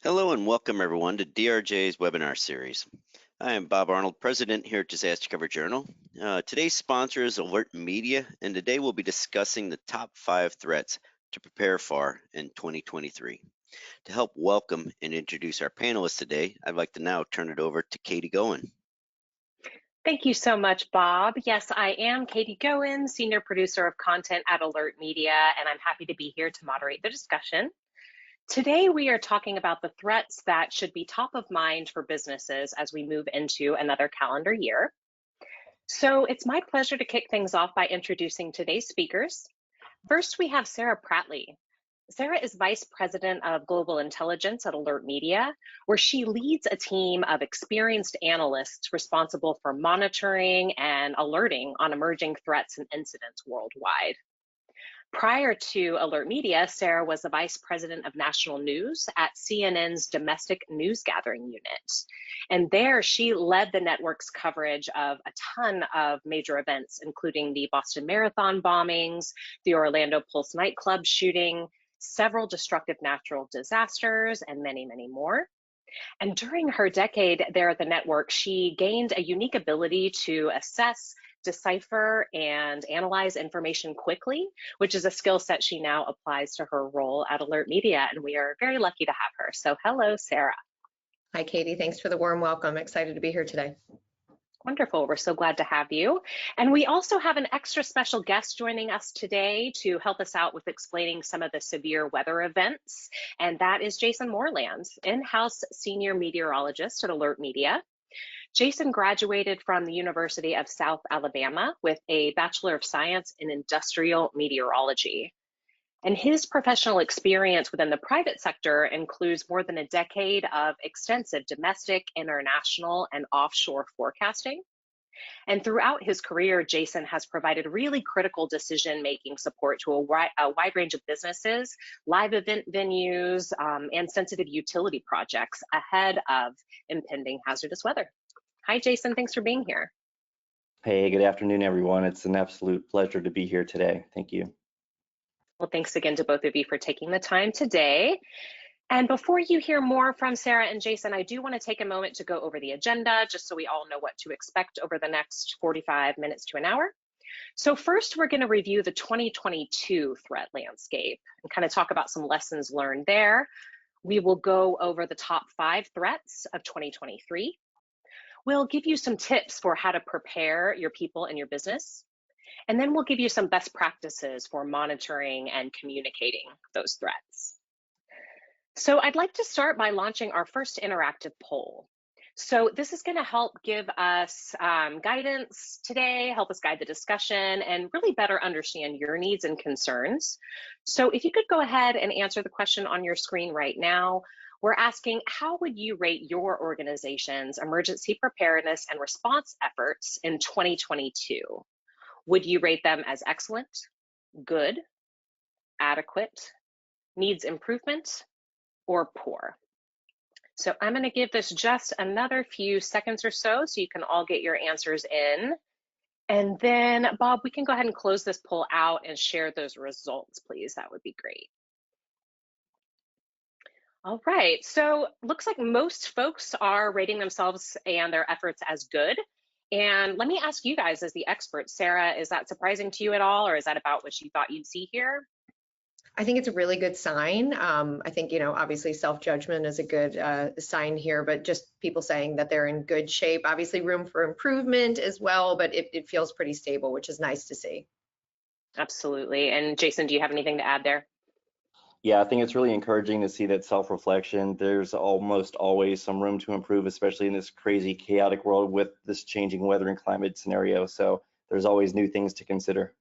Hello and welcome everyone to DRJ's webinar series. I am Bob Arnold, President here at Disaster Cover Journal. Today's sponsor is AlertMedia, and today we'll be discussing the top 5 threats to prepare for in 2023. To help welcome and introduce our panelists today, I'd like to now turn it over to Katie Goen. Thank you so much, Bob. Yes, I am Katie Goen, Senior Producer of Content at AlertMedia, and I'm happy to be here to moderate the discussion. Today, we are talking about the threats that should be top of mind for businesses as we move into another calendar year. So it's my pleasure to kick things off by introducing today's speakers. First, we have Sara Pratley. Sara is Vice President of Global Intelligence at AlertMedia, where she leads a team of experienced analysts responsible for monitoring and alerting on emerging threats and incidents worldwide. Prior to AlertMedia, Sara was the Vice President of National News at CNN's Domestic News Gathering Unit. And there she led the network's coverage of a ton of major events, including the Boston Marathon bombings, the Orlando Pulse nightclub shooting, several destructive natural disasters, and many, many more. And during her decade there at the network, she gained a unique ability to assess, decipher, and analyze information quickly, which is a skill set she now applies to her role at AlertMedia, and we are very lucky to have her. So hello, Sara. Hi, Katie. Thanks for the warm welcome. Excited to be here today. Wonderful. We're so glad to have you. And we also have an extra special guest joining us today to help us out with explaining some of the severe weather events. And that is Jason Moreland, in-house Senior Meteorologist at AlertMedia. Jason graduated from the University of South Alabama with a Bachelor of Science in Industrial Meteorology. And his professional experience within the private sector includes more than a decade of extensive domestic, international, and offshore forecasting. And throughout his career, Jason has provided really critical decision-making support to a wide range of businesses, live event venues, and sensitive utility projects ahead of impending hazardous weather. Hi, Jason. Thanks for being here. Hey, good afternoon, everyone. It's an absolute pleasure to be here today. Thank you. Well, thanks again to both of you for taking the time today. And before you hear more from Sara and Jason, I do want to take a moment to go over the agenda, just so we all know what to expect over the next 45 minutes to an hour. So first, we're going to review the 2022 threat landscape and kind of talk about some lessons learned there. We will go over the top 5 threats of 2023. We'll give you some tips for how to prepare your people and your business. And then we'll give you some best practices for monitoring and communicating those threats. So I'd like to start by launching our first interactive poll. So this is going to help give us guidance today, help us guide the discussion, and really better understand your needs and concerns. So if you could go ahead and answer the question on your screen right now. We're asking, how would you rate your organization's emergency preparedness and response efforts in 2022? Would you rate them as excellent, good, adequate, needs improvement, or poor? So I'm going to give this just another few seconds or so you can all get your answers in. And then, Bob, we can go ahead and close this poll out and share those results, please. That would be great. All right, so looks like most folks are rating themselves and their efforts as good. And let me ask you guys as the experts, Sara, is that surprising to you at all, or is that about what you thought you'd see here? I think it's a really good sign. I think, obviously self-judgment is a good sign here, but just people saying that they're in good shape, obviously room for improvement as well, but it feels pretty stable, which is nice to see. Absolutely. And Jason, do you have anything to add there? Yeah, I think it's really encouraging to see that self-reflection. There's almost always some room to improve, especially in this crazy, chaotic world with this changing weather and climate scenario. So there's always new things to consider.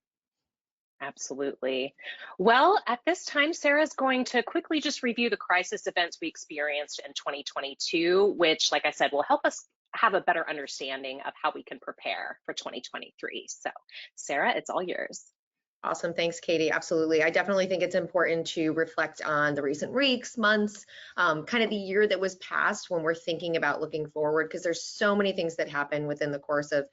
Absolutely. Well, at this time, Sara's going to quickly just review the crisis events we experienced in 2022, which, like I said, will help us have a better understanding of how we can prepare for 2023. So, Sara, it's all yours. Awesome. Thanks, Katie. Absolutely. I definitely think it's important to reflect on the recent weeks, months, kind of the year that was past when we're thinking about looking forward, because there's so many things that happen within the course of,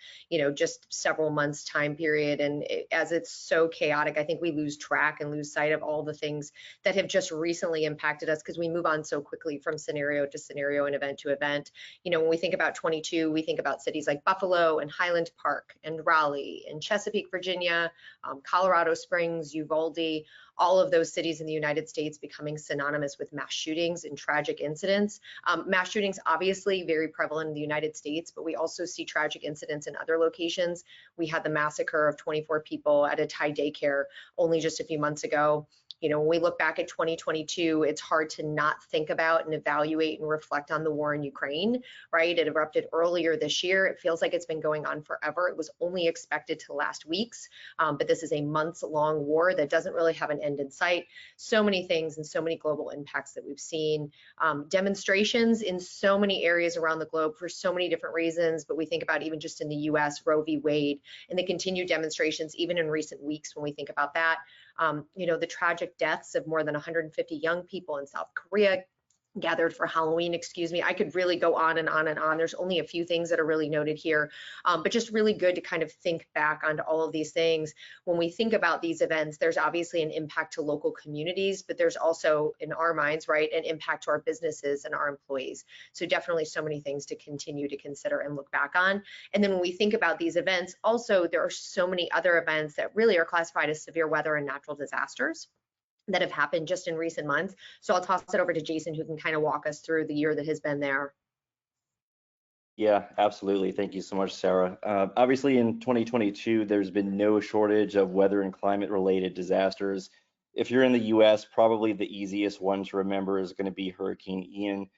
just several months time period. And as it's so chaotic, I think we lose track and lose sight of all the things that have just recently impacted us because we move on so quickly from scenario to scenario and event to event. When we think about 22, we think about cities like Buffalo and Highland Park and Raleigh and Chesapeake, Virginia, Colorado Springs, Uvalde, all of those cities in the United States becoming synonymous with mass shootings and tragic incidents. Mass shootings obviously very prevalent in the United States, but we also see tragic incidents in other locations. We had the massacre of 24 people at a Thai daycare only just a few months ago. When we look back at 2022, it's hard to not think about and evaluate and reflect on the war in Ukraine, right? It erupted earlier this year. It feels like it's been going on forever. It was only expected to last weeks, but this is a months-long war that doesn't really have an end in sight. So many things and so many global impacts that we've seen. Demonstrations in so many areas around the globe for so many different reasons, but we think about even just in the US, Roe v. Wade, and the continued demonstrations even in recent weeks when we think about that. The tragic deaths of more than 150 young people in South Korea gathered for Halloween, I could really go on and on and on. There's only a few things that are really noted here, but just really good to kind of think back onto all of these things. When we think about these events, there's obviously an impact to local communities, but there's also in our minds, right, an impact to our businesses and our employees. So definitely so many things to continue to consider and look back on. And then when we think about these events, also there are so many other events that really are classified as severe weather and natural disasters that have happened just in recent months. So I'll toss it over to Jason, who can kind of walk us through the year that has been there. Yeah, absolutely. Thank you so much, Sarah. Obviously, in 2022, there's been no shortage of weather and climate related disasters. If you're in the US, probably the easiest one to remember is going to be Hurricane Ian.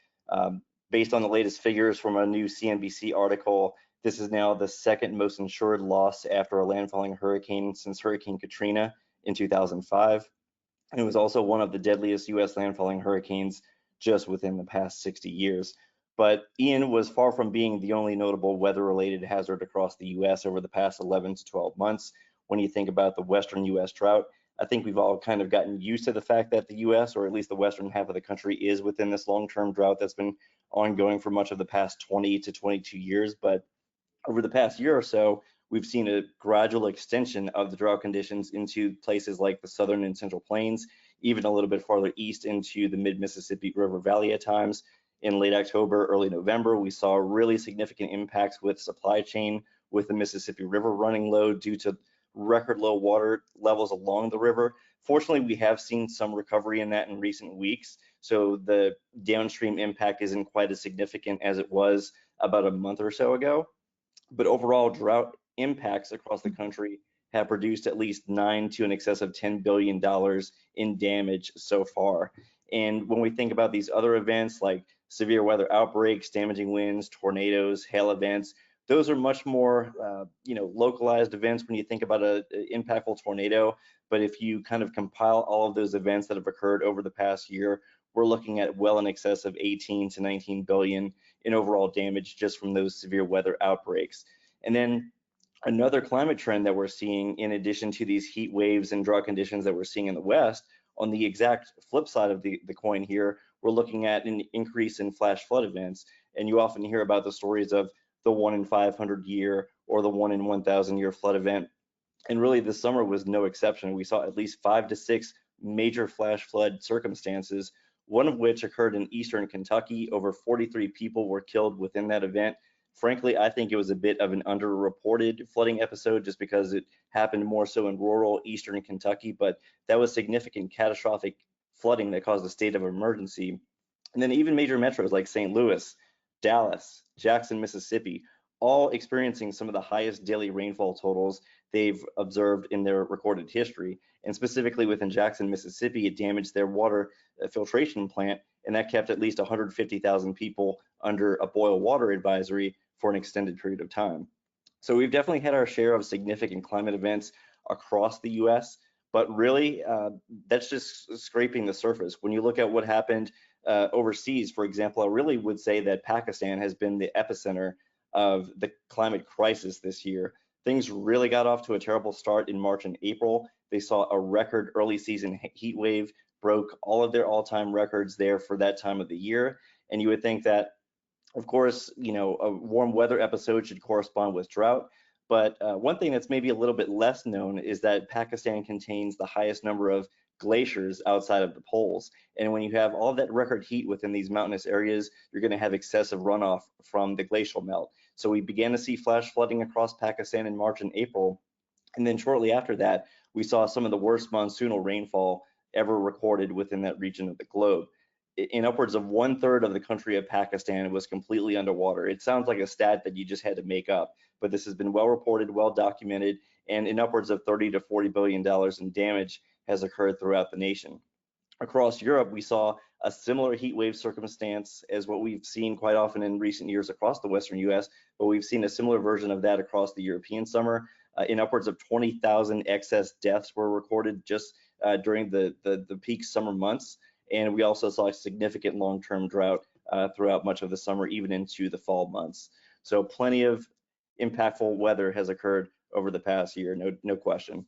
Based on the latest figures from a new CNBC article, this is now the second most insured loss after a landfalling hurricane since Hurricane Katrina in 2005. And it was also one of the deadliest US landfalling hurricanes just within the past 60 years. But Ian was far from being the only notable weather-related hazard across the US over the past 11 to 12 months. When you think about the Western US drought, I think we've all kind of gotten used to the fact that the US, or at least the Western half of the country, is within this long-term drought that's been ongoing for much of the past 20 to 22 years. But over the past year or so, we've seen a gradual extension of the drought conditions into places like the southern and central plains, even a little bit farther east into the mid-Mississippi River Valley at times. In late October, early November, we saw really significant impacts with supply chain, with the Mississippi River running low due to record low water levels along the river. Fortunately, we have seen some recovery in that in recent weeks, so the downstream impact isn't quite as significant as it was about a month or so ago. But overall, drought impacts across the country have produced at least $9 to in excess of $10 billion in damage so far. And when we think about these other events like severe weather outbreaks, damaging winds, tornadoes, hail events, those are much more localized events when you think about an impactful tornado. But if you kind of compile all of those events that have occurred over the past year, we're looking at well in excess of 18 to 19 billion in overall damage just from those severe weather outbreaks. And then another climate trend that we're seeing, in addition to these heat waves and drought conditions that we're seeing in the West, on the exact flip side of the coin here, we're looking at an increase in flash flood events. And you often hear about the stories of the 1 in 500 year or the 1 in 1,000 year flood event. And really this summer was no exception. We saw at least 5 to 6 major flash flood circumstances, one of which occurred in eastern Kentucky. Over 43 people were killed within that event. Frankly, I think it was a bit of an underreported flooding episode just because it happened more so in rural eastern Kentucky, but that was significant catastrophic flooding that caused a state of emergency. And then even major metros like St. Louis, Dallas, Jackson, Mississippi, all experiencing some of the highest daily rainfall totals they've observed in their recorded history. And specifically within Jackson, Mississippi, it damaged their water filtration plant, and that kept at least 150,000 people under a boil water advisory for an extended period of time. So we've definitely had our share of significant climate events across the US, but really that's just scraping the surface. When you look at what happened overseas, for example, I really would say that Pakistan has been the epicenter of the climate crisis this year. Things really got off to a terrible start in March and April. They saw a record early season heat wave, broke all of their all-time records there for that time of the year. And you would think that, of course, a warm weather episode should correspond with drought. But one thing that's maybe a little bit less known is that Pakistan contains the highest number of glaciers outside of the poles. And when you have all of that record heat within these mountainous areas, you're going to have excessive runoff from the glacial melt. So we began to see flash flooding across Pakistan in March and April. And then shortly after that, we saw some of the worst monsoonal rainfall ever recorded within that region of the globe. In upwards of 1/3 of the country of Pakistan was completely underwater. It sounds like a stat that you just had to make up, but this has been well reported, well documented, and in upwards of $30 to $40 billion in damage has occurred throughout the nation. Across Europe, we saw a similar heat wave circumstance as what we've seen quite often in recent years across the Western US, but we've seen a similar version of that across the European summer. In upwards of 20,000 excess deaths were recorded just during the peak summer months. And we also saw a significant long-term drought throughout much of the summer, even into the fall months. So plenty of impactful weather has occurred over the past year, no question.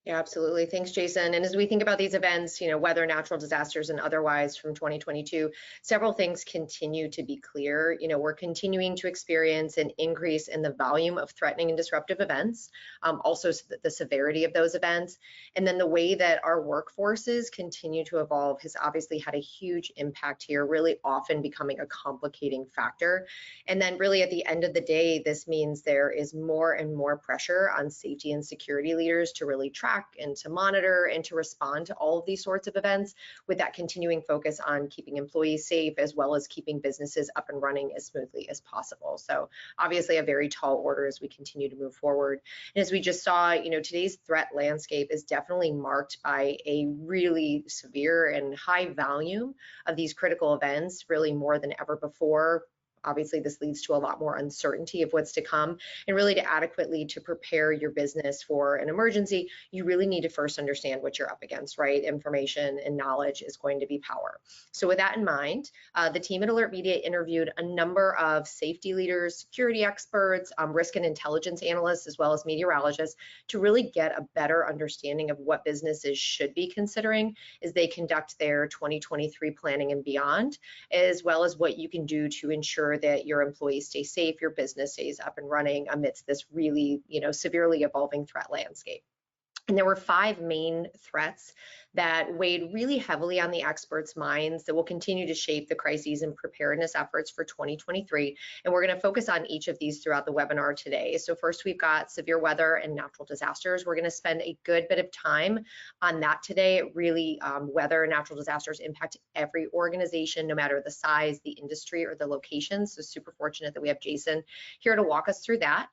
Yeah, absolutely. Thanks, Jason. And as we think about these events, weather, natural disasters, and otherwise from 2022, several things continue to be clear. We're continuing to experience an increase in the volume of threatening and disruptive events, also the severity of those events. And then the way that our workforces continue to evolve has obviously had a huge impact here, really often becoming a complicating factor. And then really at the end of the day, this means there is more and more pressure on safety and security leaders to really track and to monitor and to respond to all of these sorts of events, with that continuing focus on keeping employees safe as well as keeping businesses up and running as smoothly as possible. So obviously a very tall order as we continue to move forward. And as we just saw, today's threat landscape is definitely marked by a really severe and high volume of these critical events, really more than ever before. Obviously, this leads to a lot more uncertainty of what's to come, and really to adequately to prepare your business for an emergency, you really need to first understand what you're up against, right? Information and knowledge is going to be power. So with that in mind, the team at AlertMedia interviewed a number of safety leaders, security experts, risk and intelligence analysts, as well as meteorologists, to really get a better understanding of what businesses should be considering as they conduct their 2023 planning and beyond, as well as what you can do to ensure that your employees stay safe, your business stays up and running amidst this really, severely evolving threat landscape. And there were 5 main threats that weighed really heavily on the experts' minds that will continue to shape the crises and preparedness efforts for 2023. And we're going to focus on each of these throughout the webinar today. So first, we've got severe weather and natural disasters. We're going to spend a good bit of time on that today. Really, weather and natural disasters impact every organization, no matter the size, the industry, or the location. So super fortunate that we have Jason here to walk us through that.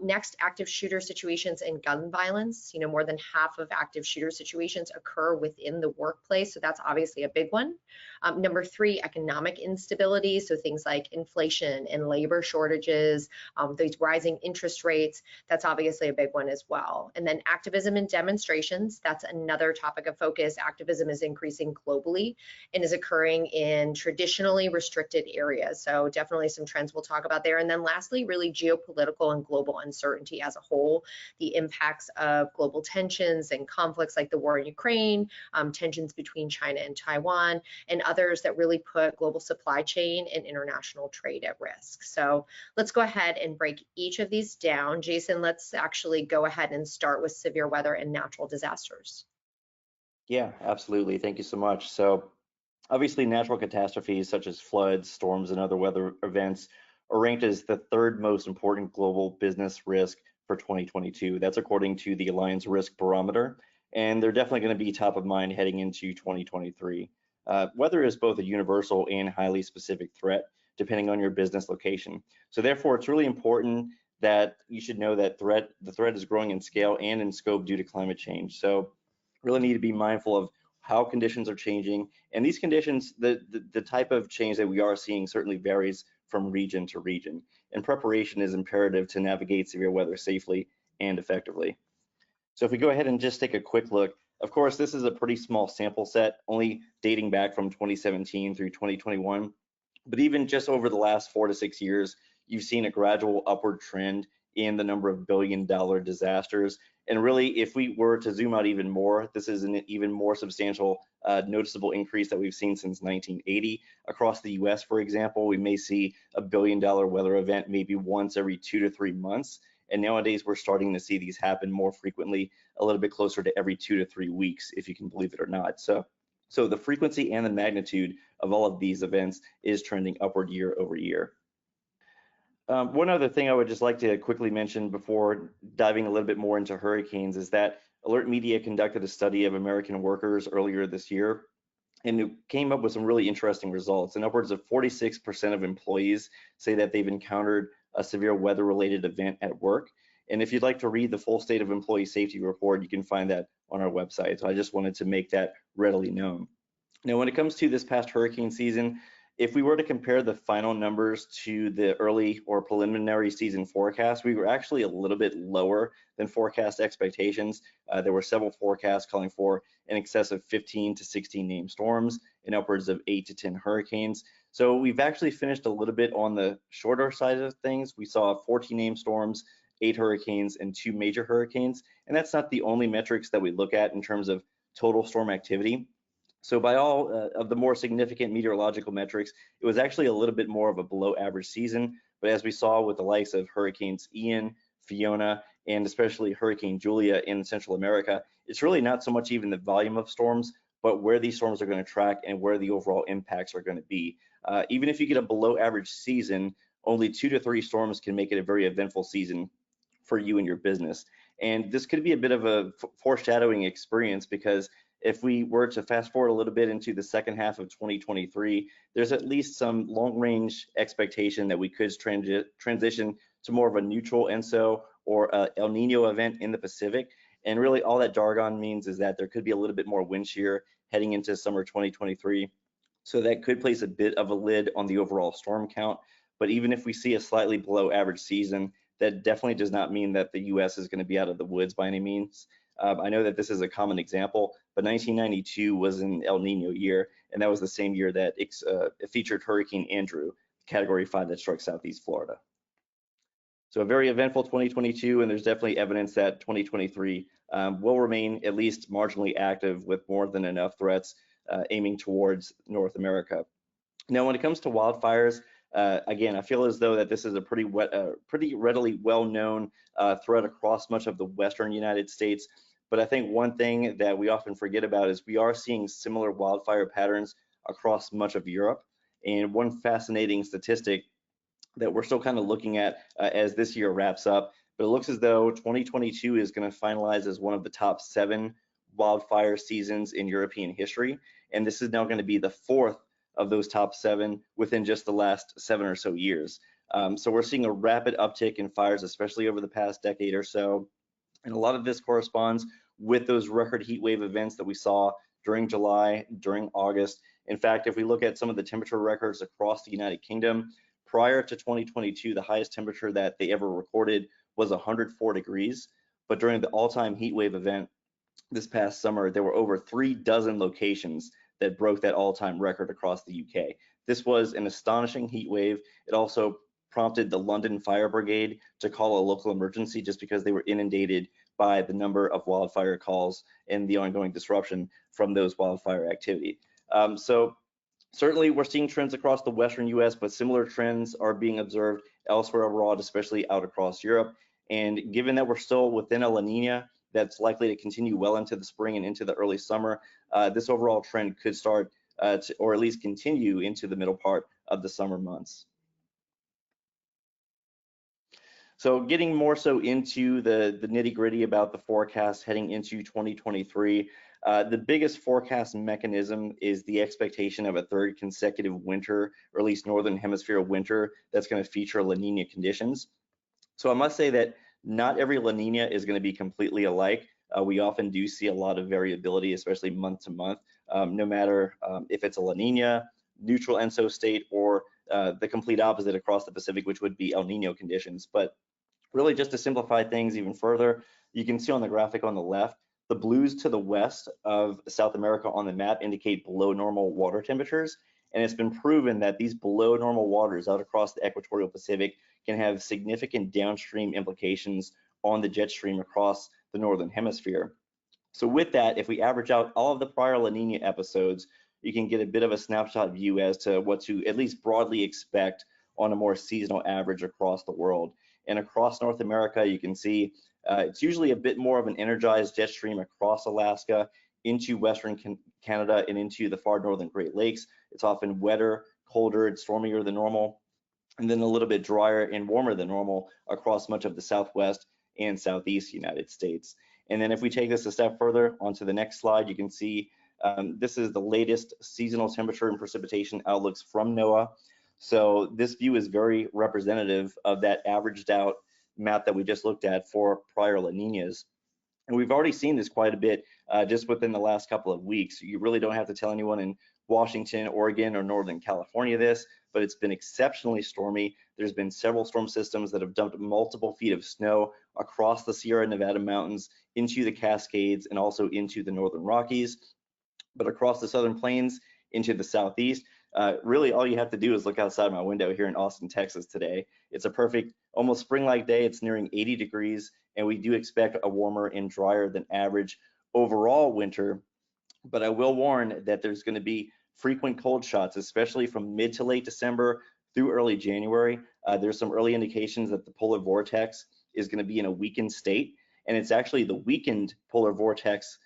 Next, active shooter situations and gun violence. More than half of active shooter situations occur within the workplace, so that's obviously a big one. Number 3, economic instability, so things like inflation and labor shortages, these rising interest rates, that's obviously a big one as well. And then activism and demonstrations, that's another topic of focus. Activism is increasing globally and is occurring in traditionally restricted areas, so definitely some trends we'll talk about there. And then lastly, really geopolitical and global uncertainty as a whole, the impacts of global tensions and conflicts like the war in Ukraine, tensions between China and Taiwan, and others that really put global supply chain and international trade at risk. So let's go ahead and break each of these down. Jason, let's actually go ahead and start with severe weather and natural disasters. Yeah, absolutely. Thank you so much. So obviously natural catastrophes such as floods, storms, and other weather events are ranked as the 3rd most important global business risk for 2022. That's according to the Alliance Risk Barometer, and they're definitely going to be top of mind heading into 2023. Weather is both a universal and highly specific threat, depending on your business location. So therefore, it's really important that you should know that the threat is growing in scale and in scope due to climate change. So really need to be mindful of how conditions are changing, and these conditions, the type of change that we are seeing certainly varies from region to region, and preparation is imperative to navigate severe weather safely and effectively. So if we go ahead and just take a quick look, of course, this is a pretty small sample set, only dating back from 2017 through 2021, but even just over the last 4 to 6 years, you've seen a gradual upward trend in the number of billion-dollar disasters, And really, if we were to zoom out even more, this is an even more substantial noticeable increase that we've seen since 1980. Across the US, for example, we may see $1 billion weather event maybe once every 2 to 3 months. And nowadays, we're starting to see these happen more frequently, a little bit closer to every 2 to 3 weeks, if you can believe it or not. So the frequency and the magnitude of all of these events is trending upward year over year. One other thing I would just like to quickly mention before diving a little bit more into hurricanes is that AlertMedia conducted a study of American workers earlier this year, and it came up with some really interesting results. And upwards of 46% of employees say that they've encountered a severe weather-related event at work. And if you'd like to read the full State of Employee Safety report, you can find that on our website. So I just wanted to make that readily known. Now, when it comes to this past hurricane season, if we were to compare the final numbers to the early or preliminary season forecast, we were actually a little bit lower than forecast expectations. There were several forecasts calling for in excess of 15 to 16 named storms and upwards of 8 to 10 hurricanes. So we've actually finished a little bit on the shorter side of things. We saw 14 named storms, 8 hurricanes, and 2 major hurricanes. And that's not the only metrics that we look at in terms of total storm activity. So by all of the more significant meteorological metrics, it was actually a little bit more of a below average season. But as we saw with the likes of Hurricanes Ian, Fiona, and especially Hurricane Julia in Central America, it's really not so much even the volume of storms, but where these storms are going to track and where the overall impacts are going to be. Even if you get a below average season, only 2 to 3 storms can make it a very eventful season for you and your business. And this could be a bit of a foreshadowing experience, because if we were to fast forward a little bit into the second half of 2023, there's at least some long-range expectation that we could transition to more of a neutral ENSO or a El Nino event in the Pacific. And really all that jargon means is that there could be a little bit more wind shear heading into summer 2023. So that could place a bit of a lid on the overall storm count. But even if we see a slightly below average season, that definitely does not mean that the US is going to be out of the woods by any means. I know that this is a common example, but 1992 was an El Nino year, and that was the same year that it featured Hurricane Andrew, Category 5 that struck Southeast Florida. So a very eventful 2022, and there's definitely evidence that 2023 will remain at least marginally active with more than enough threats aiming towards North America. Now, when it comes to wildfires, again, I feel as though that this is a pretty readily well-known threat across much of the western United States. But I think one thing that we often forget about is we are seeing similar wildfire patterns across much of Europe. And one fascinating statistic that we're still kind of looking at as this year wraps up, but it looks as though 2022 is going to finalize as one of the top 7 wildfire seasons in European history. And this is now going to be the 4th of those top 7 within just the last 7 or so years. So we're seeing a rapid uptick in fires, especially over the past decade or so. And a lot of this corresponds with those record heat wave events that we saw during July, during August. In fact, if we look at some of the temperature records across the United Kingdom, prior to 2022, the highest temperature that they ever recorded was 104 degrees. But during the all-time heat wave event this past summer, there were over 3 dozen locations that broke that all-time record across the UK. This was an astonishing heat wave. It also prompted the London Fire Brigade to call a local emergency just because they were inundated by the number of wildfire calls and the ongoing disruption from those wildfire activity. So certainly we're seeing trends across the Western US, but similar trends are being observed elsewhere abroad, especially out across Europe. And given that we're still within a La Nina that's likely to continue well into the spring and into the early summer, this overall trend could start or at least continue into the middle part of the summer months. So getting more so into the nitty-gritty about the forecast heading into 2023, the biggest forecast mechanism is the expectation of a 3rd consecutive winter, or at least northern hemisphere winter, that's going to feature La Nina conditions. So I must say that not every La Nina is going to be completely alike. We often do see a lot of variability, especially month to month, no matter if it's a La Nina, neutral ENSO state, or the complete opposite across the Pacific, which would be El Nino conditions. But really, just to simplify things even further, you can see on the graphic on the left, the blues to the west of South America on the map indicate below normal water temperatures. And it's been proven that these below normal waters out across the equatorial Pacific can have significant downstream implications on the jet stream across the Northern Hemisphere. So with that, if we average out all of the prior La Nina episodes, you can get a bit of a snapshot view as to what to at least broadly expect on a more seasonal average across the world. And across North America, you can see it's usually a bit more of an energized jet stream across Alaska into Western Canada and into the far northern Great Lakes. It's often wetter, colder, and stormier than normal, and then a little bit drier and warmer than normal across much of the Southwest and Southeast United States. And then if we take this a step further onto the next slide, you can see this is the latest seasonal temperature and precipitation outlooks from NOAA. So this view is very representative of that averaged out map that we just looked at for prior La Ninas. And we've already seen this quite a bit just within the last couple of weeks. You really don't have to tell anyone in Washington, Oregon, or Northern California this, but it's been exceptionally stormy. There's been several storm systems that have dumped multiple feet of snow across the Sierra Nevada mountains into the Cascades and also into the Northern Rockies, but across the Southern Plains into the Southeast. Really all you have to do is look outside my window here in Austin, Texas today. It's a perfect, almost spring-like day. It's nearing 80 degrees, and we do expect a warmer and drier than average overall winter. But I will warn that there's going to be frequent cold shots, especially from mid to late December through early January. There's some early indications that the polar vortex is going to be in a weakened state, and it's actually the weakened polar vortex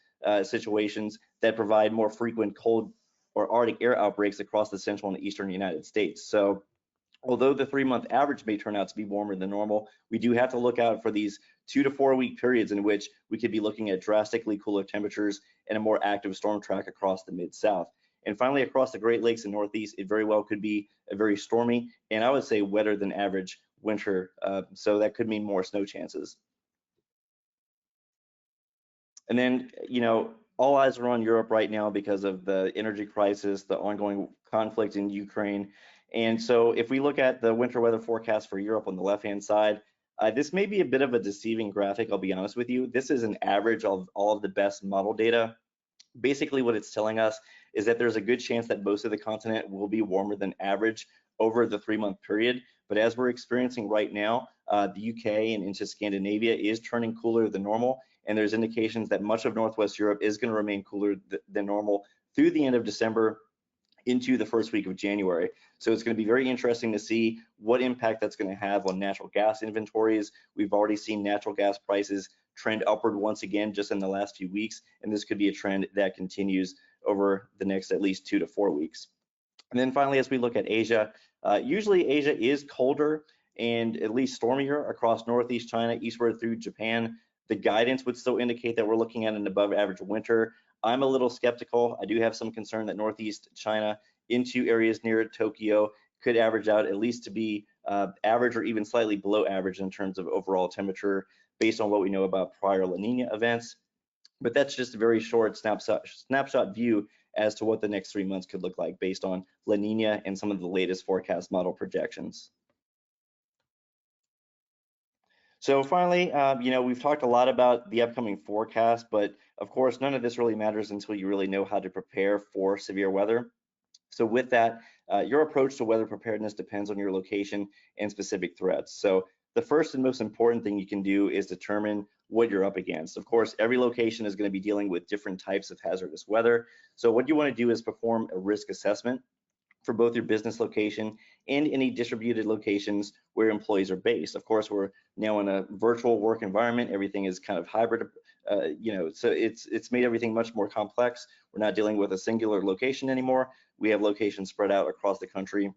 situations that provide more frequent cold or Arctic air outbreaks across the central and eastern United States. So although the 3-month average may turn out to be warmer than normal, we do have to look out for these 2 to 4 week periods in which we could be looking at drastically cooler temperatures and a more active storm track across the Mid-South. And finally, across the Great Lakes and Northeast, it very well could be a very stormy and I would say wetter than average winter. So that could mean more snow chances. And then, you know, all eyes are on Europe right now because of the energy crisis, the ongoing conflict in Ukraine. And so if we look at the winter weather forecast for Europe on the left-hand side, this may be a bit of a deceiving graphic, I'll be honest with you. This is an average of all of the best model data. Basically what it's telling us is that there's a good chance that most of the continent will be warmer than average over the 3-month period. But as we're experiencing right now, the UK and into Scandinavia is turning cooler than normal. And there's indications that much of Northwest Europe is going to remain cooler than normal through the end of December into the first week of January. So it's going to be very interesting to see what impact that's going to have on natural gas inventories. We've already seen natural gas prices trend upward once again just in the last few weeks, and this could be a trend that continues over the next at least 2 to 4 weeks. And then finally, as we look at Asia, usually Asia is colder and at least stormier across Northeast China, eastward through Japan. The guidance would still indicate that we're looking at an above average winter. I'm a little skeptical. I do have some concern that Northeast China into areas near Tokyo could average out at least to be average or even slightly below average in terms of overall temperature based on what we know about prior La Nina events. But that's just a very short snapshot view as to what the next 3 months could look like based on La Nina and some of the latest forecast model projections. So finally, you know, we've talked a lot about the upcoming forecast, but of course, none of this really matters until you really know how to prepare for severe weather. So with that, your approach to weather preparedness depends on your location and specific threats. So the first and most important thing you can do is determine what you're up against. Of course, every location is going to be dealing with different types of hazardous weather. So what you want to do is perform a risk assessment for both your business location and any distributed locations where employees are based. Of course, we're now in a virtual work environment. Everything is kind of hybrid, you know, so it's made everything much more complex. We're not dealing with a singular location anymore. We have locations spread out across the country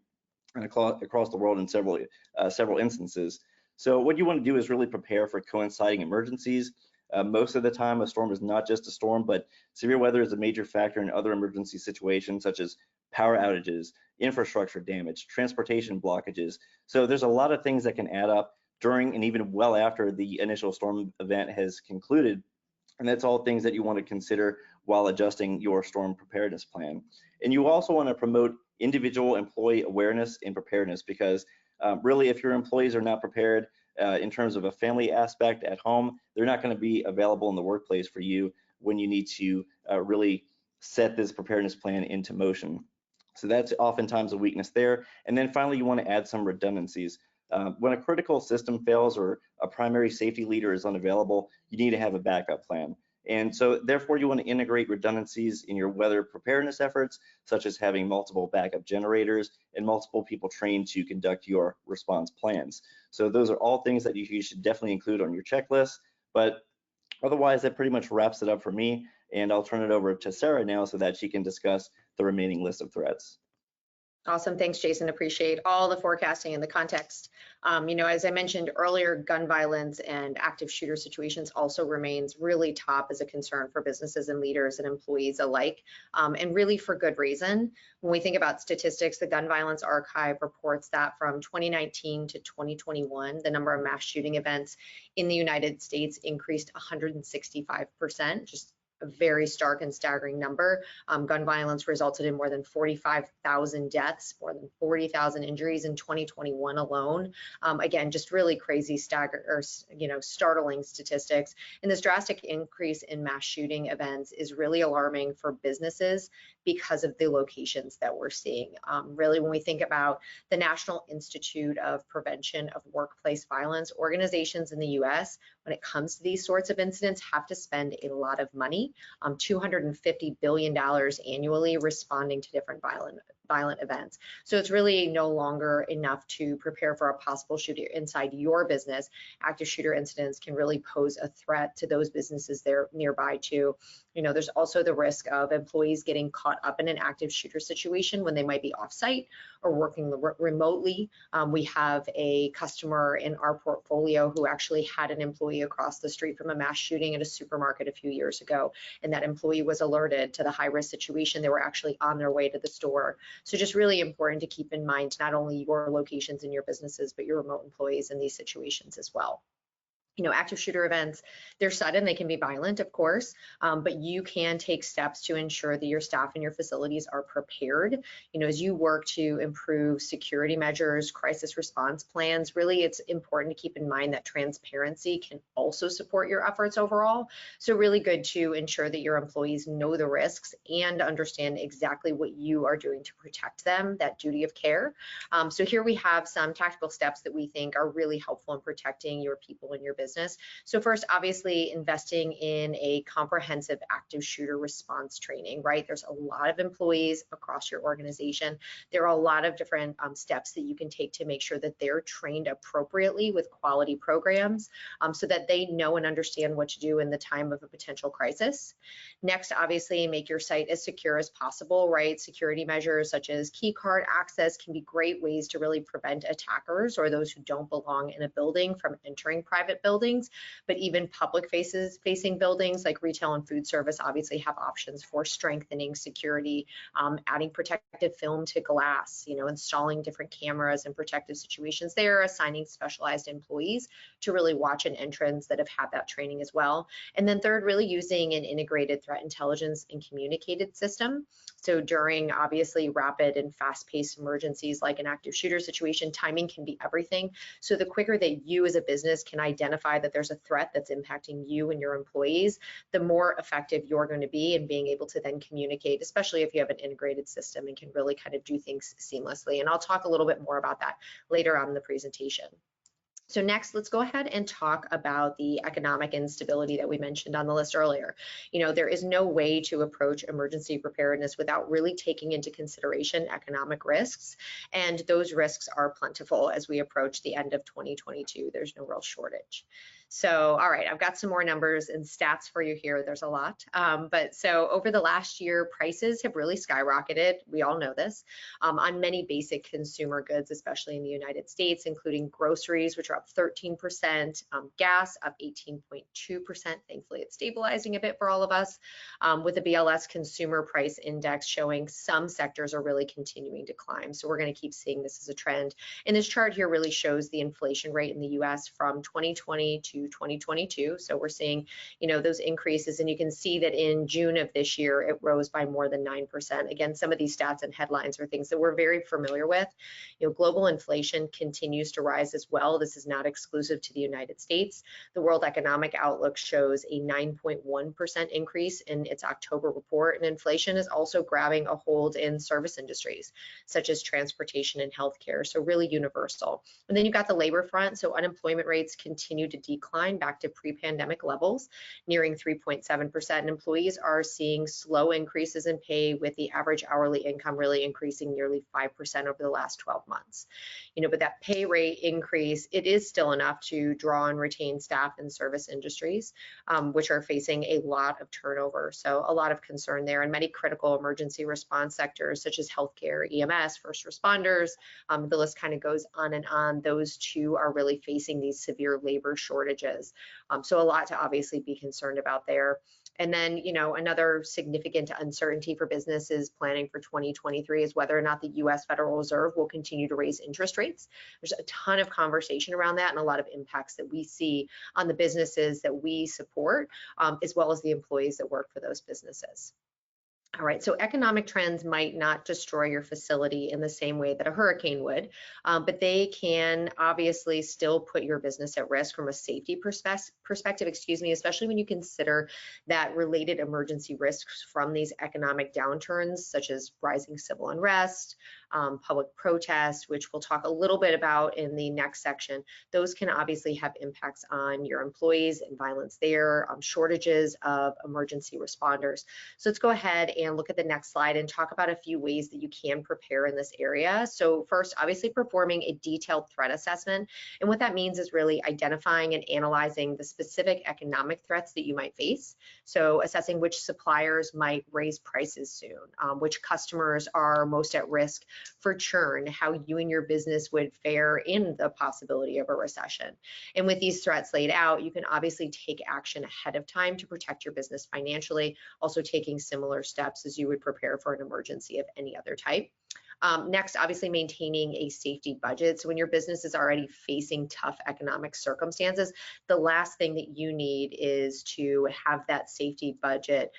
and across the world in several instances. So what you want to do is really prepare for coinciding emergencies. Most of the time, a storm is not just a storm, but severe weather is a major factor in other emergency situations such as power outages, infrastructure damage, transportation blockages. So there's a lot of things that can add up during and even well after the initial storm event has concluded. And that's all things that you want to consider while adjusting your storm preparedness plan. And you also want to promote individual employee awareness and preparedness because really if your employees are not prepared in terms of a family aspect at home, they're not going to be available in the workplace for you when you need to really set this preparedness plan into motion. So that's oftentimes a weakness there. And then finally, you want to add some redundancies. When a critical system fails or a primary safety leader is unavailable, you need to have a backup plan. And so therefore you want to integrate redundancies in your weather preparedness efforts, such as having multiple backup generators and multiple people trained to conduct your response plans. So those are all things that you should definitely include on your checklist. But otherwise, that pretty much wraps it up for me. And I'll turn it over to Sara now so that she can discuss the remaining list of threats. Awesome. Thanks, Jason. Appreciate all the forecasting and the context. As I mentioned earlier, gun violence and active shooter situations also remains really top as a concern for businesses and leaders and employees alike, and really for good reason. When we think about statistics, the Gun Violence Archive reports that from 2019 to 2021, the number of mass shooting events in the United States increased 165%, just a very stark and staggering number. Gun violence resulted in more than 45,000 deaths, more than 40,000 injuries in 2021 alone. Again, just really crazy, startling statistics. And this drastic increase in mass shooting events is really alarming for businesses because of the locations that we're seeing. Really, when we think about the National Institute of Prevention of Workplace Violence, organizations in the US, when it comes to these sorts of incidents, have to spend a lot of money, $250 billion annually, responding to different violent events. So it's really no longer enough to prepare for a possible shooter inside your business. Active shooter incidents can really pose a threat to those businesses there nearby too. There's also the risk of employees getting caught up in an active shooter situation when they might be off-site or working remotely. We have a customer in our portfolio who actually had an employee across the street from a mass shooting at a supermarket a few years ago, and that employee was alerted to the high-risk situation. They were actually on their way to the store. So just really important to keep in mind not only your locations and your businesses, but your remote employees in these situations as well. Active shooter events, they're sudden, they can be violent, of course, but you can take steps to ensure that your staff and your facilities are prepared. As you work to improve security measures, crisis response plans, really it's important to keep in mind that transparency can also support your efforts overall. So really good to ensure that your employees know the risks and understand exactly what you are doing to protect them, that duty of care. So here we have some tactical steps that we think are really helpful in protecting your people and your business. So first, obviously, investing in a comprehensive active shooter response training, right? There's a lot of employees across your organization. There are a lot of different steps that you can take to make sure that they're trained appropriately with quality programs so that they know and understand what to do in the time of a potential crisis. Next, obviously, make your site as secure as possible, right? Security measures such as key card access can be great ways to really prevent attackers or those who don't belong in a building from entering private buildings. But even public facing buildings like retail and food service obviously have options for strengthening security, adding protective film to glass, installing different cameras and protective situations there, assigning specialized employees to really watch an entrance that have had that training as well. And then third, really using an integrated threat intelligence and communicated system. So during obviously rapid and fast-paced emergencies like an active shooter situation, timing can be everything. So the quicker that you as a business can identify that there's a threat that's impacting you and your employees, the more effective you're going to be in being able to then communicate, especially if you have an integrated system and can really kind of do things seamlessly. And I'll talk a little bit more about that later on in the presentation. So next, let's go ahead and talk about the economic instability that we mentioned on the list earlier. There is no way to approach emergency preparedness without really taking into consideration economic risks, and those risks are plentiful as we approach the end of 2022. There's no real shortage. So, all right, I've got some more numbers and stats for you here. There's a lot. But so over the last year, prices have really skyrocketed. We all know this on many basic consumer goods, especially in the United States, including groceries, which are up 13%, gas up 18.2%. Thankfully, it's stabilizing a bit for all of us, with the BLS Consumer Price Index showing some sectors are really continuing to climb. So we're going to keep seeing this as a trend. And this chart here really shows the inflation rate in the US from 2020 to to 2022. So we're seeing, those increases, and you can see that in June of this year, it rose by more than 9%. Again, some of these stats and headlines are things that we're very familiar with. Global inflation continues to rise as well. This is not exclusive to the United States. The World Economic Outlook shows a 9.1% increase in its October report, and inflation is also grabbing a hold in service industries such as transportation and healthcare, so really universal. And then you've got the labor front, so unemployment rates continue to decline back to pre-pandemic levels, nearing 3.7%, and employees are seeing slow increases in pay, with the average hourly income really increasing nearly 5% over the last 12 months. But that pay rate increase, it is still enough to draw and retain staff in service industries, which are facing a lot of turnover. So a lot of concern there, and many critical emergency response sectors such as healthcare, EMS, first responders, the list kind of goes on and on. Those two are really facing these severe labor shortages. So a lot to obviously be concerned about there. And then, another significant uncertainty for businesses planning for 2023 is whether or not the U.S. Federal Reserve will continue to raise interest rates. There's a ton of conversation around that and a lot of impacts that we see on the businesses that we support, as well as the employees that work for those businesses. All right, so economic trends might not destroy your facility in the same way that a hurricane would, but they can obviously still put your business at risk from a safety perspective, especially when you consider that related emergency risks from these economic downturns, such as rising civil unrest, public protest, which we'll talk a little bit about in the next section. Those can obviously have impacts on your employees and violence there, shortages of emergency responders. So let's go ahead and look at the next slide and talk about a few ways that you can prepare in this area. So first, obviously performing a detailed threat assessment. And what that means is really identifying and analyzing the specific economic threats that you might face. So assessing which suppliers might raise prices soon, which customers are most at risk for churn, how you and your business would fare in the possibility of a recession. And with these threats laid out, you can obviously take action ahead of time to protect your business financially, also taking similar steps as you would prepare for an emergency of any other type. Next, obviously maintaining a safety budget. So when your business is already facing tough economic circumstances, the last thing that you need is to have that safety budget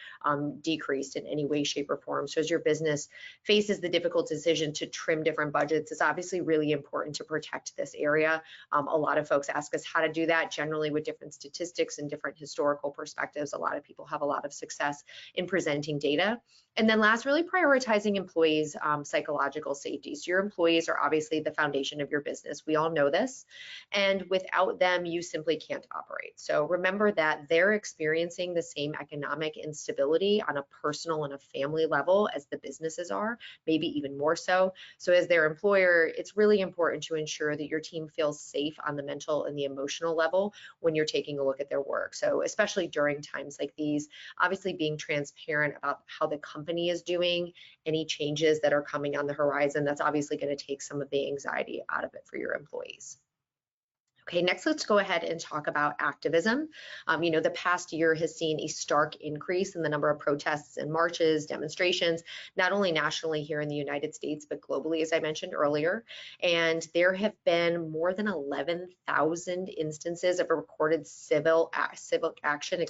decreased in any way, shape, or form. So as your business faces the difficult decision to trim different budgets, it's obviously really important to protect this area. A lot of folks ask us how to do that, generally with different statistics and different historical perspectives. A lot of people have a lot of success in presenting data. And then last, really prioritizing employees' psychological safety. So your employees are obviously the foundation of your business. We all know this. And without them, you simply can't operate. So remember that they're experiencing the same economic instability on a personal and a family level as the businesses are, maybe even more so. So as their employer, it's really important to ensure that your team feels safe on the mental and the emotional level when you're taking a look at their work. So especially during times like these, obviously being transparent about how the company is doing, any changes that are coming on the horizon, that's obviously going to take some of the anxiety out of it for your employees. Okay, next let's go ahead and talk about activism. The past year has seen a stark increase in the number of protests and marches, demonstrations, not only nationally here in the United States, but globally, as I mentioned earlier. And there have been more than 11,000 instances of recorded civil action,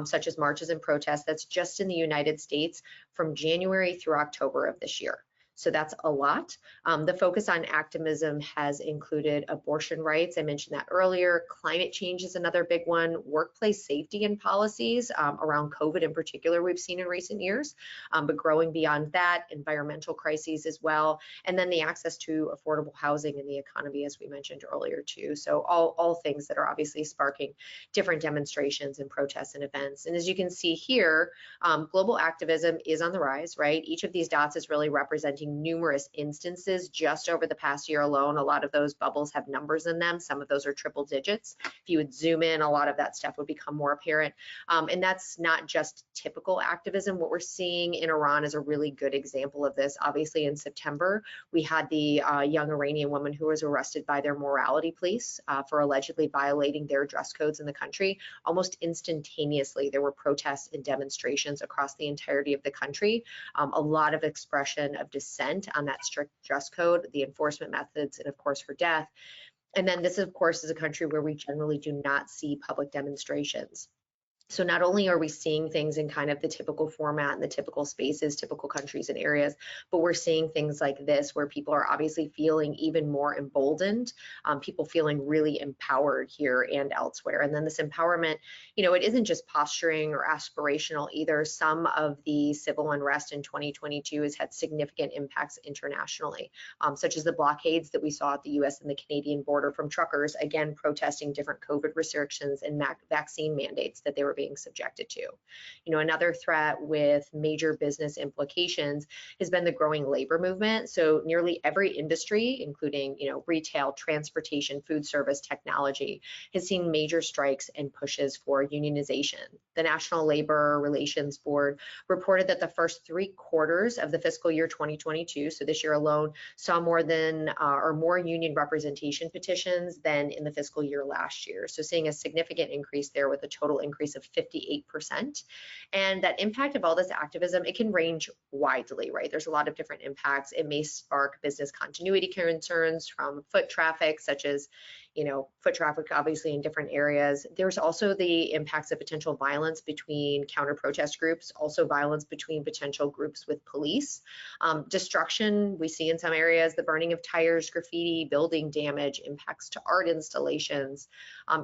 such as marches and protests. That's just in the United States from January through October of this year. So that's a lot. The focus on activism has included abortion rights. I mentioned that earlier. Climate change is another big one. Workplace safety and policies around COVID in particular we've seen in recent years, but growing beyond that, environmental crises as well. And then the access to affordable housing in the economy, as we mentioned earlier too. So all things that are obviously sparking different demonstrations and protests and events. And as you can see here, global activism is on the rise, right? Each of these dots is really representing numerous instances just over the past year alone. A lot of those bubbles have numbers in them. Some of those are triple digits. If you would zoom in, a lot of that stuff would become more apparent. And that's not just typical activism. What we're seeing in Iran is a really good example of this. Obviously, in September, we had the young Iranian woman who was arrested by their morality police for allegedly violating their dress codes in the country. Almost instantaneously, there were protests and demonstrations across the entirety of the country. A lot of expression of dissent on that strict dress code, the enforcement methods, and of course her death. And then this, of course, is a country where we generally do not see public demonstrations. So not only are we seeing things in kind of the typical format and the typical spaces, typical countries and areas, but we're seeing things like this where people are obviously feeling even more emboldened, people feeling really empowered here and elsewhere. And then this empowerment, it isn't just posturing or aspirational either. Some of the civil unrest in 2022 has had significant impacts internationally, such as the blockades that we saw at the US and the Canadian border from truckers, again, protesting different COVID restrictions and vaccine mandates that they were being subjected to. Another threat with major business implications has been the growing labor movement. So nearly every industry, including, retail, transportation, food service, technology, has seen major strikes and pushes for unionization. The National Labor Relations Board reported that the first 3 quarters of the fiscal year 2022, so this year alone, saw more union representation petitions than in the fiscal year last year. So seeing a significant increase there with a total increase of 58%. And that impact of all this activism, it can range widely, right? There's a lot of different impacts. It may spark business continuity concerns from foot traffic, such as, foot traffic obviously in different areas. There's also the impacts of potential violence between counter-protest groups, also violence between potential groups with police. Destruction, we see in some areas, the burning of tires, graffiti, building damage, impacts to art installations.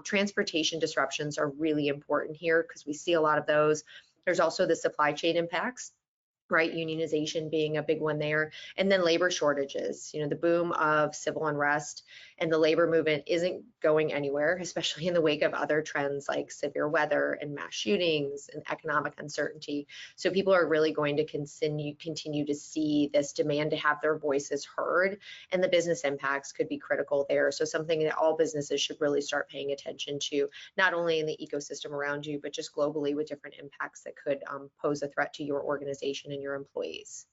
Transportation disruptions are really important here because we see a lot of those. There's also the supply chain impacts, right? Unionization being a big one there. And then labor shortages, the boom of civil unrest and the labor movement isn't going anywhere, especially in the wake of other trends like severe weather and mass shootings and economic uncertainty. So people are really going to continue to see this demand to have their voices heard, and the business impacts could be critical there. So something that all businesses should really start paying attention to, not only in the ecosystem around you, but just globally with different impacts that could pose a threat to your organization and your employees.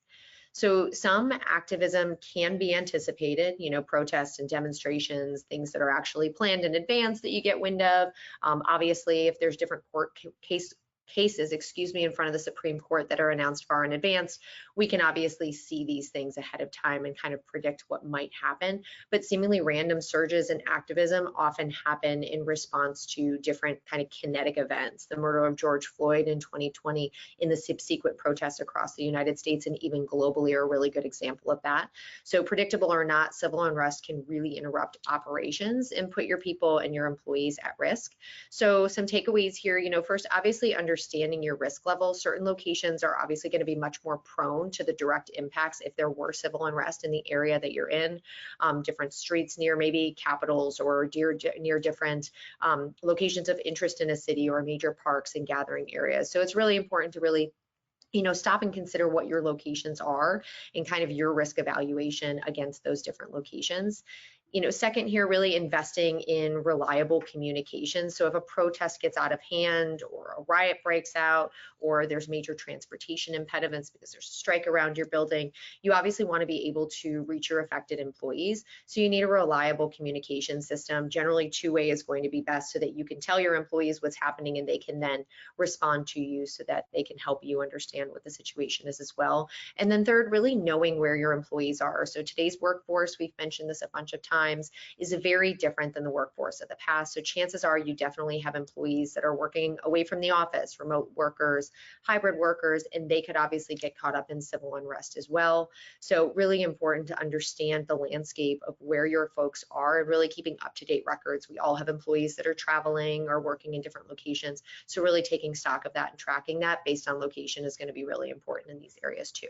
So some activism can be anticipated, protests and demonstrations, things that are actually planned in advance that you get wind of. Obviously, if there's different court cases in front of the Supreme Court that are announced far in advance, we can obviously see these things ahead of time and kind of predict what might happen. But seemingly random surges in activism often happen in response to different kind of kinetic events. The murder of George Floyd in 2020 in the subsequent protests across the United States and even globally are a really good example of that. So predictable or not, civil unrest can really interrupt operations and put your people and your employees at risk. So some takeaways here, first, obviously understanding your risk level. Certain locations are obviously going to be much more prone to the direct impacts if there were civil unrest in the area that you're in. Different streets near maybe capitals or near different locations of interest in a city or major parks and gathering areas. So it's really important to really stop and consider what your locations are and kind of your risk evaluation against those different locations. Second here, really investing in reliable communication. So if a protest gets out of hand or a riot breaks out or there's major transportation impediments because there's a strike around your building, you obviously want to be able to reach your affected employees. So you need a reliable communication system. Generally, two-way is going to be best so that you can tell your employees what's happening and they can then respond to you so that they can help you understand what the situation is as well. And then third, really knowing where your employees are. So today's workforce, we've mentioned this a bunch of times, is very different than the workforce of the past. So chances are you definitely have employees that are working away from the office, remote workers, hybrid workers, and they could obviously get caught up in civil unrest as well. So really important to understand the landscape of where your folks are and really keeping up-to-date records. We all have employees that are traveling or working in different locations. So really taking stock of that and tracking that based on location is going to be really important in these areas too.